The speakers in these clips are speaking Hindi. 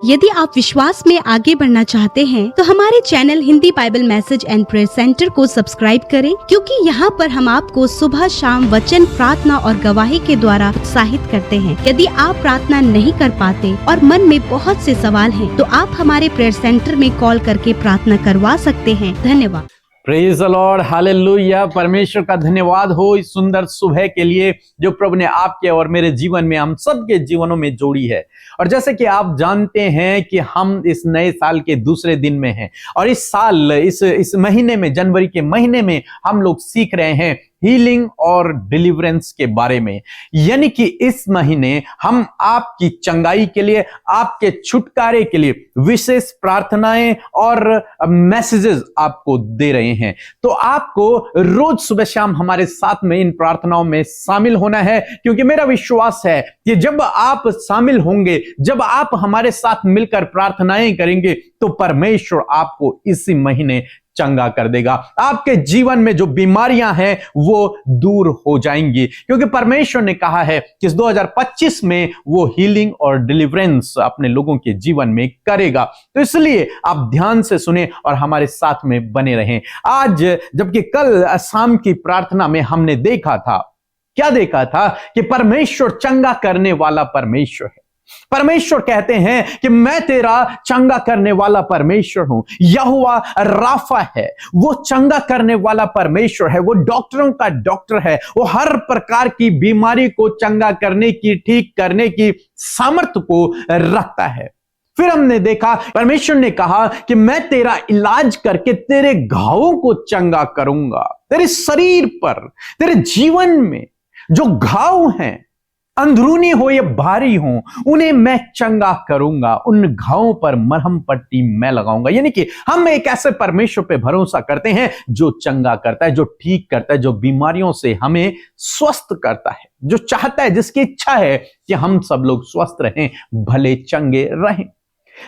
यदि आप विश्वास में आगे बढ़ना चाहते हैं तो हमारे channel Hindi Bible message and prayer centre को सब्सक्राइब करें, क्योंकि यहाँ पर हम आपको सुबह शाम वचन, प्रार्थना और गवाही के द्वारा उत्साहित करते हैं। यदि आप प्रार्थना नहीं कर पाते और मन में बहुत से सवाल हैं, तो आप हमारे प्रेयर सेंटर में कॉल करके प्रार्थना करवा सकते हैं। धन्यवाद। Praise the Lord, hallelujah. परमेश्वर का धन्यवाद हो इस सुंदर सुबह के लिए जो प्रभु ने आपके और मेरे जीवन में, हम सबके जीवनों में जोड़ी है। और जैसे कि आप जानते हैं कि हम इस नए साल के दूसरे दिन में हैं और इस साल इस महीने में, जनवरी के महीने में हम लोग सीख रहे हैं हीलिंग और डिलीवरेंस के बारे में। यानी कि इस महीने हम आपकी चंगाई के लिए, आपके छुटकारे के लिए विशेष प्रार्थनाएं और मैसेजेस आपको दे रहे हैं। तो आपको रोज सुबह शाम हमारे साथ में इन प्रार्थनाओं में शामिल होना है, क्योंकि मेरा विश्वास है कि जब आप शामिल होंगे, जब आप हमारे साथ मिलकर प्रार्थनाएं करेंगे, तो परमेश्वर आपको इसी महीने चंगा कर देगा। आपके जीवन में जो बीमारियां हैं वो दूर हो जाएंगी, क्योंकि परमेश्वर ने कहा है कि इस 2025 में वो हीलिंग और डिलीवरेंस अपने लोगों के जीवन में करेगा। तो इसलिए आप ध्यान से सुने और हमारे साथ में बने रहें। आज जबकि कल शाम की प्रार्थना में हमने देखा था, क्या देखा था कि परमेश्वर चंगा करने वाला परमेश्वर है। परमेश्वर कहते हैं कि मैं तेरा चंगा करने वाला परमेश्वर हूं। यहोवा राफा है, वो चंगा करने वाला परमेश्वर है, वो डॉक्टरों का डॉक्टर है, वो हर प्रकार की बीमारी को चंगा करने की, ठीक करने की सामर्थ्य को रखता है। फिर हमने देखा परमेश्वर ने कहा कि मैं तेरा इलाज करके तेरे घावों को चंगा करूंगा। तेरे शरीर पर, तेरे जीवन में जो घाव हैं, अंदरूनी हो या बाहरी हो, उन्हें मैं चंगा करूंगा। उन घावों पर मरहम पट्टी मैं लगाऊंगा। यानी कि हम एक ऐसे परमेश्वर पे भरोसा करते हैं जो चंगा करता है, जो ठीक करता है, जो बीमारियों से हमें स्वस्थ करता है, जो चाहता है, जिसकी इच्छा है कि हम सब लोग स्वस्थ रहें, भले चंगे रहें।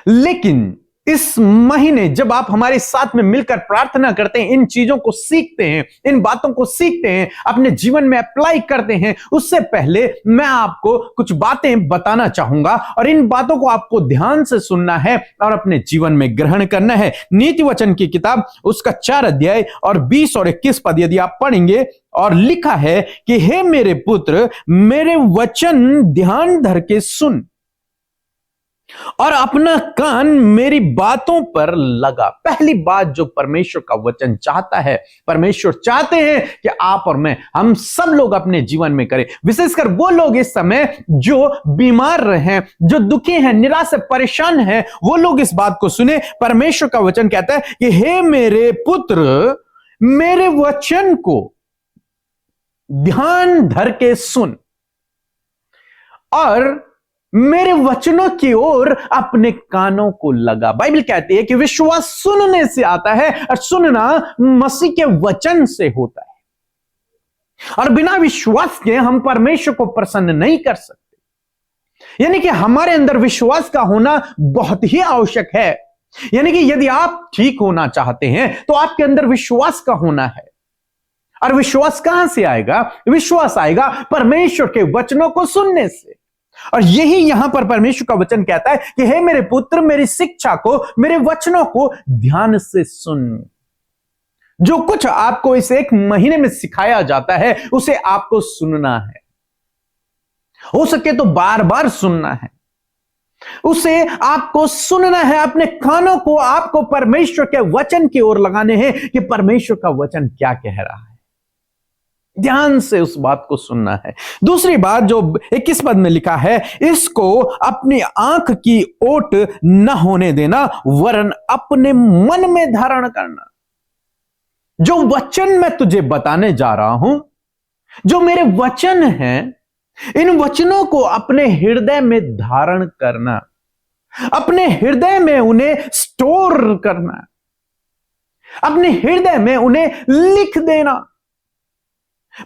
लेकिन इस महीने जब आप हमारे साथ में मिलकर प्रार्थना करते हैं, इन चीजों को सीखते हैं, इन बातों को सीखते हैं, अपने जीवन में अप्लाई करते हैं, उससे पहले मैं आपको कुछ बातें बताना चाहूंगा और इन बातों को आपको ध्यान से सुनना है और अपने जीवन में ग्रहण करना है। नीति वचन की किताब उसका 4 अध्याय और 20 और 21 पद यदि आप पढ़ेंगे, और लिखा है कि हे मेरे पुत्र, मेरे वचन ध्यान धर के सुन और अपना कान मेरी बातों पर लगा। पहली बात जो परमेश्वर का वचन चाहता है, परमेश्वर चाहते हैं कि आप और मैं, हम सब लोग अपने जीवन में करें। विशेषकर वो लोग इस समय जो बीमार हैं, जो दुखी हैं, निराश, परेशान हैं, वो लोग इस बात को सुने। परमेश्वर का वचन कहता है कि हे मेरे पुत्र, मेरे वचन को ध्यान धर के सुन और मेरे वचनों की ओर अपने कानों को लगा। बाइबल कहती है कि विश्वास सुनने से आता है और सुनना मसीह के वचन से होता है, और बिना विश्वास के हम परमेश्वर को प्रसन्न नहीं कर सकते। यानी कि हमारे अंदर विश्वास का होना बहुत ही आवश्यक है। यानी कि यदि आप ठीक होना चाहते हैं तो आपके अंदर विश्वास का होना है। और विश्वास कहां से आएगा? विश्वास आएगा परमेश्वर के वचनों को सुनने से। और यही यहां पर परमेश्वर का वचन कहता है कि हे मेरे पुत्र, मेरी शिक्षा को, मेरे वचनों को ध्यान से सुन। जो कुछ आपको इस एक महीने में सिखाया जाता है उसे आपको सुनना है। हो सके तो बार बार सुनना है, उसे आपको सुनना है। अपने कानों को आपको परमेश्वर के वचन की ओर लगाने हैं कि परमेश्वर का वचन क्या कह रहा है। ध्यान से उस बात को सुनना है। दूसरी बात जो 21 पद में लिखा है, इसको अपनी आंख की ओट न होने देना, वरन अपने मन में धारण करना। जो वचन मैं तुझे बताने जा रहा हूं, जो मेरे वचन हैं, इन वचनों को अपने हृदय में धारण करना, अपने हृदय में उन्हें स्टोर करना, अपने हृदय में उन्हें लिख देना।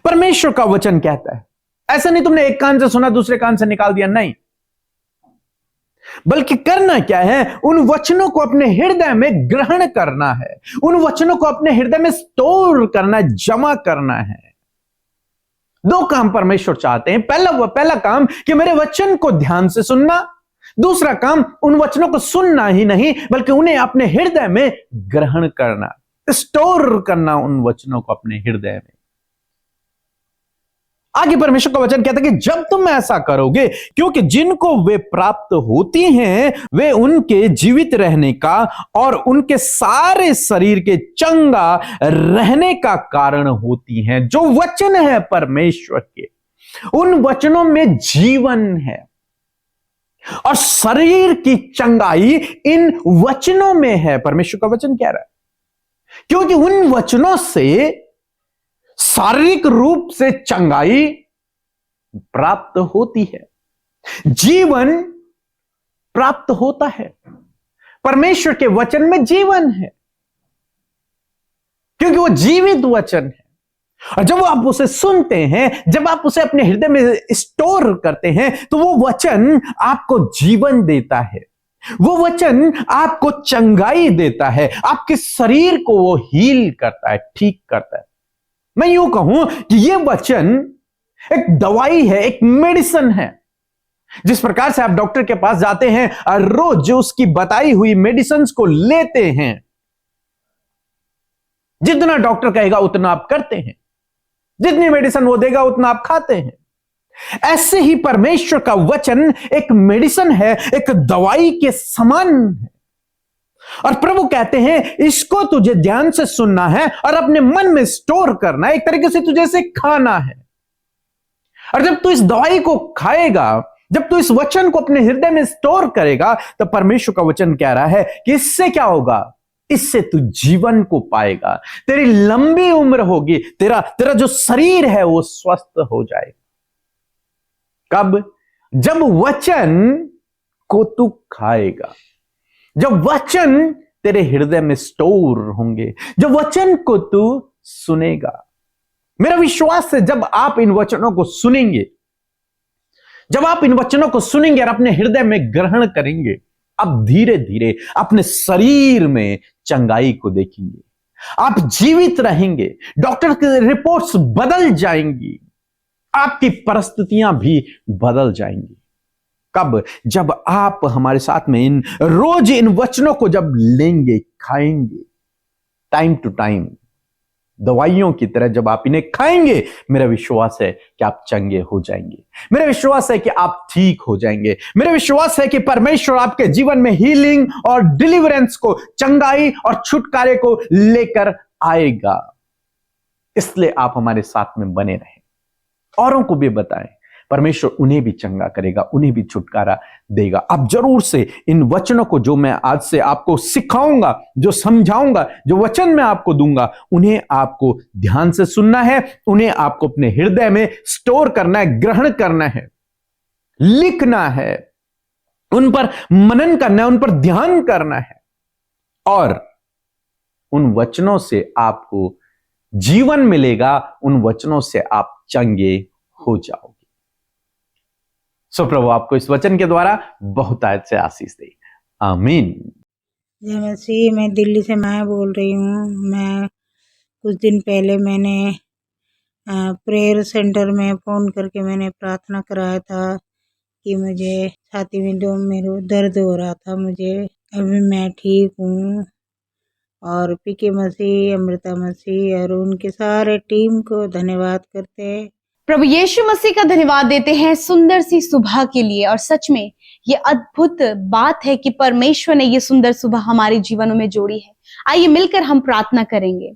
परमेश्वर का वचन कहता है, ऐसा नहीं तुमने एक कान से सुना दूसरे कान से निकाल दिया, नहीं, बल्कि करना क्या है? उन वचनों को अपने हृदय में ग्रहण करना है, उन वचनों को अपने हृदय में स्टोर करना, जमा करना है। 2 काम परमेश्वर चाहते हैं। पहला काम कि मेरे वचन को ध्यान से सुनना, दूसरा काम उन वचनों को सुनना ही नहीं बल्कि उन्हें अपने हृदय में ग्रहण करना, स्टोर करना उन वचनों को अपने हृदय में। आगे परमेश्वर का वचन कहता है कि जब तुम ऐसा करोगे, क्योंकि जिनको वे प्राप्त होती हैं वे उनके जीवित रहने का और उनके सारे शरीर के चंगा रहने का कारण होती हैं। जो वचन है परमेश्वर के, उन वचनों में जीवन है और शरीर की चंगाई इन वचनों में है। परमेश्वर का वचन कह रहा है क्योंकि उन वचनों से शारीरिक रूप से चंगाई प्राप्त होती है, जीवन प्राप्त होता है। परमेश्वर के वचन में जीवन है क्योंकि वो जीवित वचन है। और जब आप उसे सुनते हैं, जब आप उसे अपने हृदय में स्टोर करते हैं, तो वो वचन आपको जीवन देता है, वो वचन आपको चंगाई देता है, आपके शरीर को वो हील करता है, ठीक करता है। मैं यूं कहूं कि ये वचन एक दवाई है, एक मेडिसिन है। जिस प्रकार से आप डॉक्टर के पास जाते हैं और रोज उसकी बताई हुई मेडिसिन को लेते हैं, जितना डॉक्टर कहेगा उतना आप करते हैं, जितनी मेडिसिन वो देगा उतना आप खाते हैं, ऐसे ही परमेश्वर का वचन एक मेडिसिन है, एक दवाई के समान है। और प्रभु कहते हैं इसको तुझे ध्यान से सुनना है और अपने मन में स्टोर करना है, एक तरीके से तुझे इसे खाना है। और जब तू इस दवाई को खाएगा, जब तू इस वचन को अपने हृदय में स्टोर करेगा, तो परमेश्वर का वचन कह रहा है कि इससे क्या होगा, इससे तू जीवन को पाएगा, तेरी लंबी उम्र होगी, तेरा जो शरीर है वो स्वस्थ हो जाएगा। कब? जब वचन को तू खाएगा, जब वचन तेरे हृदय में स्टोर होंगे, जब वचन को तू सुनेगा। मेरा विश्वास है जब आप इन वचनों को सुनेंगे, जब आप इन वचनों को सुनेंगे और अपने हृदय में ग्रहण करेंगे, आप धीरे धीरे अपने शरीर में चंगाई को देखेंगे, आप जीवित रहेंगे, डॉक्टर की रिपोर्ट्स बदल जाएंगी, आपकी परिस्थितियां भी बदल जाएंगी। कब? जब आप हमारे साथ में रोज इन वचनों को जब लेंगे, खाएंगे, टाइम टू टाइम, दवाइयों की तरह जब आप इन्हें खाएंगे, मेरा विश्वास है कि आप चंगे हो जाएंगे, मेरा विश्वास है कि आप ठीक हो जाएंगे, मेरा विश्वास है कि परमेश्वर आपके जीवन में हीलिंग और डिलीवरेंस को, चंगाई और छुटकारे को लेकर आएगा। इसलिए आप हमारे साथ में बने रहें, औरों को भी बताएं, परमेश्वर उन्हें भी चंगा करेगा, उन्हें भी छुटकारा देगा। आप जरूर से इन वचनों को जो मैं आज से आपको सिखाऊंगा, जो समझाऊंगा, जो वचन मैं आपको दूंगा, उन्हें आपको ध्यान से सुनना है, उन्हें आपको अपने हृदय में स्टोर करना है, ग्रहण करना है, लिखना है, उन पर मनन करना है, उन पर ध्यान करना है, और उन वचनों से आपको जीवन मिलेगा, उन वचनों से आप चंगे हो जाओगे। सो प्रभु आपको इस वचन के द्वारा बहुत से आशीष दे। आमीन। जय मसीह। मैं दिल्ली से माया बोल रही हूँ। मैं कुछ दिन पहले मैंने प्रेयर सेंटर में फ़ोन करके मैंने प्रार्थना कराया था कि मुझे छाती में मेरे दर्द हो रहा था। मुझे अभी मैं ठीक हूँ, और पीके मसीह, अमृता मसीह और उनके सारे टीम को धन्यवाद करते हैं। प्रभु यीशु मसीह का धन्यवाद देते हैं सुंदर सी सुबह के लिए। और सच में ये अद्भुत बात है कि परमेश्वर ने ये सुंदर सुबह हमारे जीवनों में जोड़ी है। आइए मिलकर हम प्रार्थना करेंगे।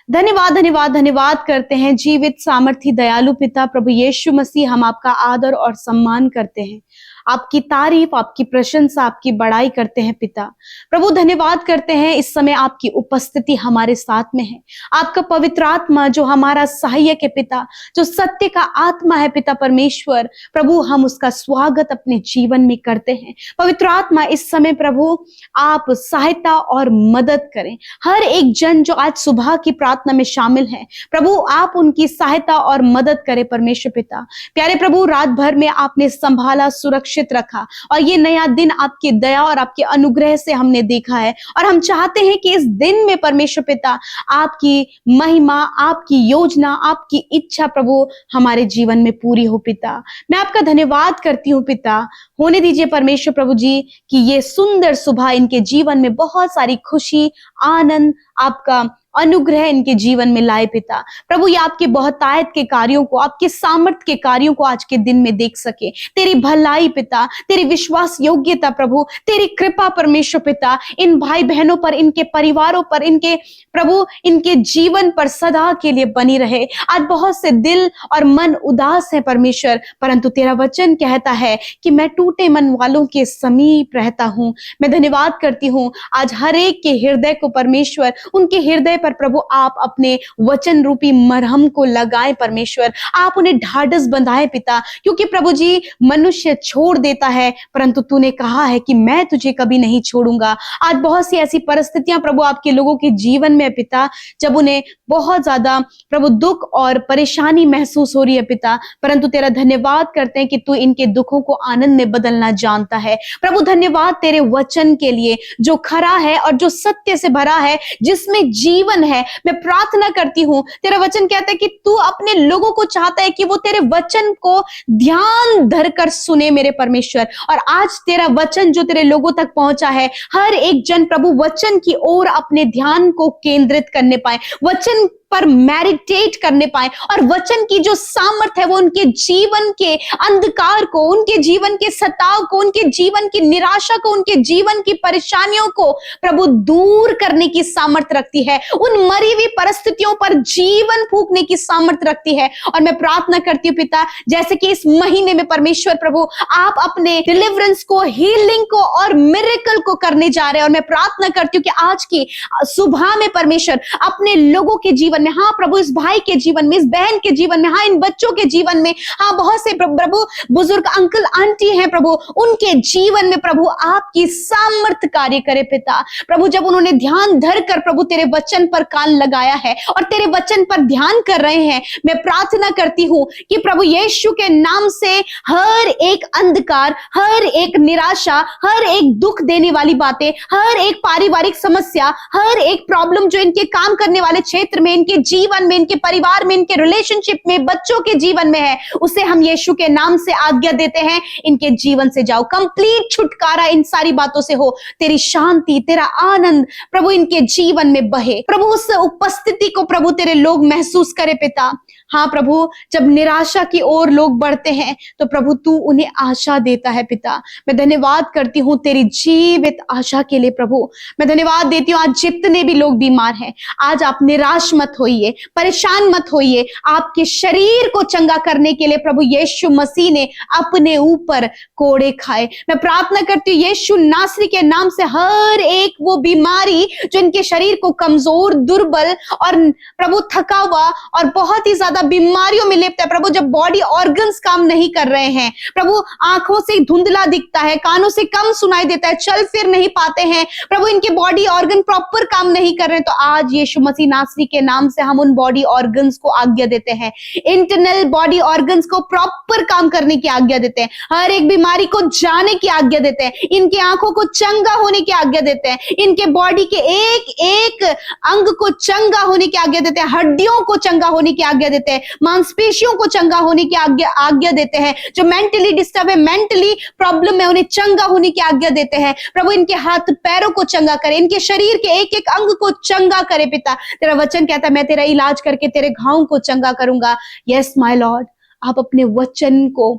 धन्यवाद धन्यवाद धन्यवाद करते हैं जीवित, सामर्थी, दयालु पिता प्रभु यीशु मसीह। हम आपका आदर और सम्मान करते हैं, आपकी तारीफ, आपकी प्रशंसा, आपकी बड़ाई करते हैं पिता। प्रभु धन्यवाद करते हैं इस समय आपकी उपस्थिति हमारे साथ में है। आपका पवित्र आत्मा जो हमारा सहायक है पिता, जो सत्य का आत्मा है पिता परमेश्वर, प्रभु हम उसका स्वागत अपने जीवन में करते हैं। पवित्र आत्मा इस समय प्रभु आप सहायता और मदद करें। हर एक जन जो आज सुबह की प्रार्थना में शामिल है, प्रभु आप उनकी सहायता और मदद करें परमेश्वर पिता। प्यारे प्रभु, रात भर में आपने संभाला, सुरक्षा सुरक्षित रखा और ये नया दिन आपकी दया और आपके अनुग्रह से हमने देखा है। और हम चाहते हैं कि इस दिन में परमेश्वर पिता आपकी महिमा, आपकी योजना, आपकी इच्छा प्रभु हमारे जीवन में पूरी हो पिता। मैं आपका धन्यवाद करती हूँ पिता। होने दीजिए परमेश्वर प्रभु जी कि ये सुंदर सुबह इनके जीवन में बहुत सारी खुशी, आनंद, आपका अनुग्रह इनके जीवन में लाए पिता। प्रभु ये आपके बहुतायत के कार्यों को, आपके सामर्थ्य के कार्यों को आज के दिन में देख सके। तेरी भलाई पिता, तेरी विश्वास योग्यता प्रभु, तेरी कृपा परमेश्वर पिता इन भाई बहनों पर, इनके परिवारों पर, इनके प्रभु इनके जीवन पर सदा के लिए बनी रहे। आज बहुत से दिल और मन उदास है परमेश्वर, परंतु तेरा वचन कहता है कि मैं टूटे मन वालों के समीप रहता हूं। मैं धन्यवाद करती हूं आज हर एक के हृदय को परमेश्वर, उनके हृदय पर प्रभु आप अपने वचन रूपी मरहम को लगाएं परमेश्वर। आप उन्हें ढाढ़स बंधाएं पिता, क्योंकि प्रभु जी मनुष्य छोड़ देता है परंतु तूने कहा है कि मैं तुझे कभी नहीं छोड़ूंगा। आज बहुत सी ऐसी परिस्थितियां प्रभु आपके लोगों के जीवन में पिता, जब उन्हें बहुत ज्यादा प्रभु दुख और परेशानी महसूस हो रही है पिता, परंतु तेरा धन्यवाद करते हैं कि तू इनके दुखों को आनंद में बदलना जानता है। प्रभु धन्यवाद तेरे वचन के लिए जो खरा है और जो सत्य से भरा है, जिसमें जीवन है। मैं प्रार्थना करती हूं, तेरा वचन कहता है कि तू अपने लोगों को चाहता है कि वो तेरे वचन को ध्यान धरकर सुने मेरे परमेश्वर। और आज तेरा वचन जो तेरे लोगों तक पहुंचा है, हर एक जन प्रभु वचन की ओर अपने ध्यान को केंद्रित करने पाए, वचन पर मेडिटेट करने पाए और वचन की जो सामर्थ्य है वो उनके जीवन के अंधकार को, उनके जीवन के सताव को, उनके जीवन की निराशा को, उनके जीवन की परेशानियों को प्रभु दूर करने की सामर्थ्य रखती है। उन मरी हुई परिस्थितियों पर जीवन फूंकने की सामर्थ्य रखती है। और मैं प्रार्थना करती हूँ पिता, जैसे कि इस महीने में परमेश्वर प्रभु आप अपने डिलीवरेंस को, हीलिंग को और मिरेकल को करने जा रहे हैं। और मैं प्रार्थना करती हूँ कि आज की सुबह में परमेश्वर अपने लोगों के जीवन में, हाँ प्रभु इस भाई के जीवन में, इस बहन के जीवन में, हाँ इन बच्चों के जीवन में, हाँ बहुत से प्रभु बुजुर्ग अंकल आंटी हैं प्रभु, उनके जीवन में प्रभु आपकी सामर्थ्य कार्य करे पिता। प्रभु जब उन्होंने ध्यान धरकर प्रभु तेरे वचन पर कान लगाया है और तेरे वचन पर ध्यान कर रहे हैं, मैं प्रार्थना करती हूं कि प्रभु यीशु के नाम से हर एक अंधकार, हर एक निराशा, हर एक दुख देने वाली बातें, हर एक पारिवारिक समस्या, हर एक प्रॉब्लम जो इनके काम करने वाले क्षेत्र में, इनके जीवन में, इनके परिवार में, इनके रिलेशनशिप में, बच्चों के जीवन में है, उसे हम यीशु के नाम से आज्ञा देते हैं, इनके जीवन से जाओ, कंप्लीट छुटकारा इन सारी बातों से हो। तेरी शांति, तेरा आनंद प्रभु इनके जीवन में बहे। प्रभु उस उपस्थिति को प्रभु तेरे लोग महसूस करे पिता। हाँ प्रभु, जब निराशा की ओर लोग बढ़ते हैं तो प्रभु तू उन्हें आशा देता है पिता। मैं धन्यवाद करती हूँ तेरी जीवित आशा के लिए प्रभु। मैं धन्यवाद देती हूँ आज जितने भी लोग बीमार हैं, आज आप निराश मत होइए, परेशान मत होइए। आपके शरीर को चंगा करने के लिए प्रभु यीशु मसीह ने अपने ऊपर कोड़े खाए। मैं प्रार्थना करती हूँ यीशु नासरी के नाम से हर एक वो बीमारी जो इनके शरीर को कमजोर, दुर्बल और प्रभु थका हुआ और बहुत ही ज्यादा बीमारियों में लिप्त है प्रभु, जब बॉडी ऑर्गन्स काम नहीं कर रहे हैं प्रभु, आंखों से धुंधला दिखता है, कानों से कम सुनाई देता है, चल फिर नहीं पाते हैं प्रभु, इनके बॉडी ऑर्गन प्रॉपर काम नहीं कर रहे हैं, तो आज यीशु मसीह नासरी के नाम से हम उन बॉडी ऑर्गन्स को आज्ञा देते हैं, इंटरनल बॉडी ऑर्गन्स को प्रॉपर काम करने की आज्ञा देते हैं, हर एक बीमारी को जाने की आज्ञा देते हैं, इनकी आंखों को चंगा होने की आज्ञा देते हैं, इनके बॉडी के एक एक अंग को चंगा होने की आज्ञा देते हैं, हड्डियों को चंगा होने की आज्ञा देते हैं, मांसपेशियों को चंगा होने की आज्ञा देते हैं, जो मेंटली डिस्टर्ब है, मेंटली प्रॉब्लम है, उन्हें चंगा होने की आज्ञा देते हैं प्रभु। इनके हाथ पैरों को चंगा करे, इनके शरीर के एक एक अंग को चंगा करे पिता। तेरा वचन कहता है मैं तेरा इलाज करके तेरे घावों को चंगा करूंगा। यस माय लॉर्ड, आप अपने वचन को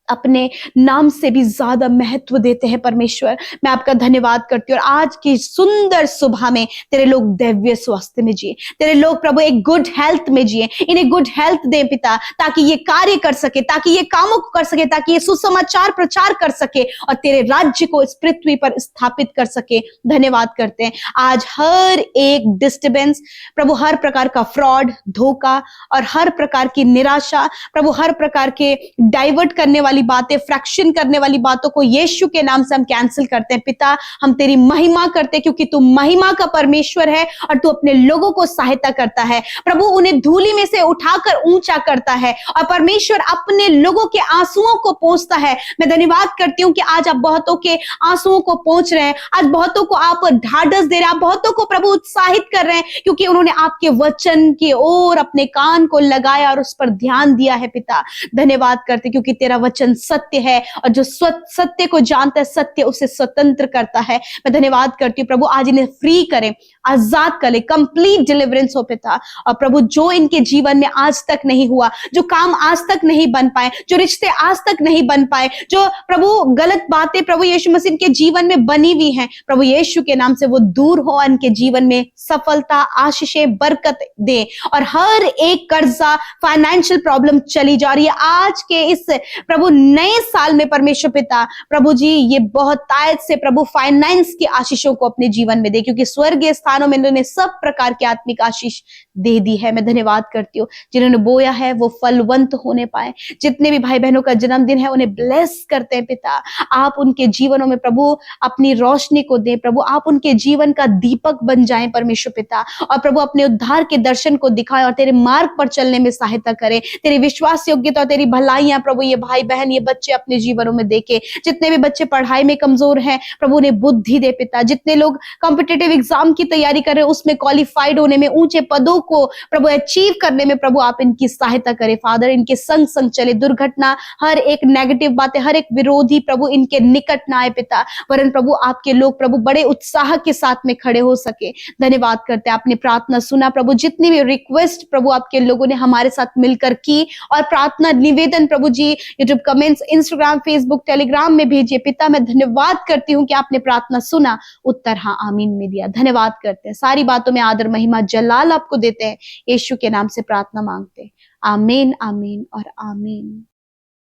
अपने नाम से भी ज्यादा महत्व देते हैं परमेश्वर। मैं आपका धन्यवाद करती हूँ और आज की सुंदर सुबह में तेरे लोग दिव्य स्वास्थ्य में जिए, तेरे लोग प्रभु एक गुड हेल्थ में जिए, इन्हें गुड हेल्थ दे पिता, ताकि ये कार्य कर सके, ताकि ये कामों को कर सके, ताकि ये सुसमाचार प्रचार कर सके और तेरे राज्य को इस पृथ्वी पर स्थापित कर सके। धन्यवाद करते हैं आज हर एक डिस्टर्बेंस प्रभु, हर प्रकार का फ्रॉड, धोखा और हर प्रकार की निराशा प्रभु, हर प्रकार के डाइवर्ट करने वाली वाली बातें, फ्रैक्शन करने वाली बातों को यीशु के नाम से हम कैंसिल करते हैं। पिता, हम तेरी महिमा करते हैं क्योंकि तू महिमा का परमेश्वर है और तू अपने लोगों को सहायता करता है। प्रभु, उन्हें धूली में से उठाकर ऊंचा करता है और परमेश्वर अपने लोगों के आंसुओं को पोंछता है। मैं धन्यवाद करती हूँ कि आज आप बहुतों के आंसुओं को पोंछ रहे हैं, आज बहुतों को आप ढाढ़स दे रहे हैं, आप बहुतों को प्रभु उत्साहित कर रहे हैं क्योंकि उन्होंने आपके वचन की ओर अपने कान को लगाया और उस पर ध्यान दिया है। पिता, धन्यवाद करते क्योंकि तेरा वचन सत्य है और जो सत्य को जानता है सत्य उसे स्वतंत्र करता है। मैं धन्यवाद करती हूँ प्रभु, आज इन्हें फ्री करें, आजाद करें, कंप्लीट डिलीवरेंस हो पिता। और प्रभु, जो इनके जीवन में आज तक नहीं हुआ, जो काम आज तक नहीं बन पाए, जो रिश्ते आज तक नहीं बन पाए, जो प्रभु गलत बातें प्रभु यीशु मसीह के जीवन में बनी हुई हैं, प्रभु यीशु के नाम से वो दूर हो, इनके जीवन में सफलता, आशीषें, बरकत दे और हर एक कर्जा, फाइनेंशियल प्रॉब्लम चली जा रही है आज के इस प्रभु नए साल में। परमेश्वर पिता, प्रभु जी, ये बहुत तायत से प्रभु फाइनेंस की आशीषों को अपने जीवन में दे क्योंकि स्वर्गीय स्थानों में इन्होंने सब प्रकार की आत्मिक आशीष दे दी है। मैं धन्यवाद करती हूँ, जिन्होंने बोया है वो फलवंत होने पाए। जितने भी भाई बहनों का जन्मदिन है उन्हें ब्लेस करते हैं पिता। आप उनके जीवनों में प्रभु अपनी रोशनी को दें, प्रभु आप उनके जीवन का दीपक बन जाएं परमेश्वर पिता। और प्रभु अपने उद्धार के दर्शन को दिखाएं और तेरे मार्ग पर चलने में सहायता करें। तेरी विश्वास योग्यता और तेरी भलाइयां प्रभु ये भाई बहन, ये बच्चे अपने जीवनों में देखे। जितने भी बच्चे पढ़ाई में कमजोर हैं प्रभु उन्हें बुद्धि दे पिता। जितने लोग कॉम्पिटिटिव एग्जाम की तैयारी कर रहे हैं उसमें क्वालिफाइड होने में, ऊंचे पदों को प्रभु अचीव करने में प्रभु आप इनकी सहायता करें। फादर, इनके संग संग चले, दुर्घटना, हर एक नेगेटिव बातें, हर एक विरोधी प्रभु इनके निकट ना आए पिता, वरन प्रभु आपके लोग प्रभु बड़े उत्साह के साथ में खड़े हो सके। धन्यवाद करते हैं, आपने प्रार्थना सुना प्रभु। जितनी भी रिक्वेस्ट प्रभु आपके लोगों ने हमारे साथ मिलकर की और प्रार्थना निवेदन प्रभु ji YouTube comments, Instagram, Facebook, Telegram में भेजिए पिता। मैं धन्यवाद करती हूँ कि आपने प्रार्थना सुना, उत्तर हाँ आमीन में दिया। धन्यवाद करते हैं, सारी बातों में आदर महिमा जलाल आपको देते हैं। यीशु के नाम से प्रार्थना मांगते हैं, आमीन, आमीन और आमीन।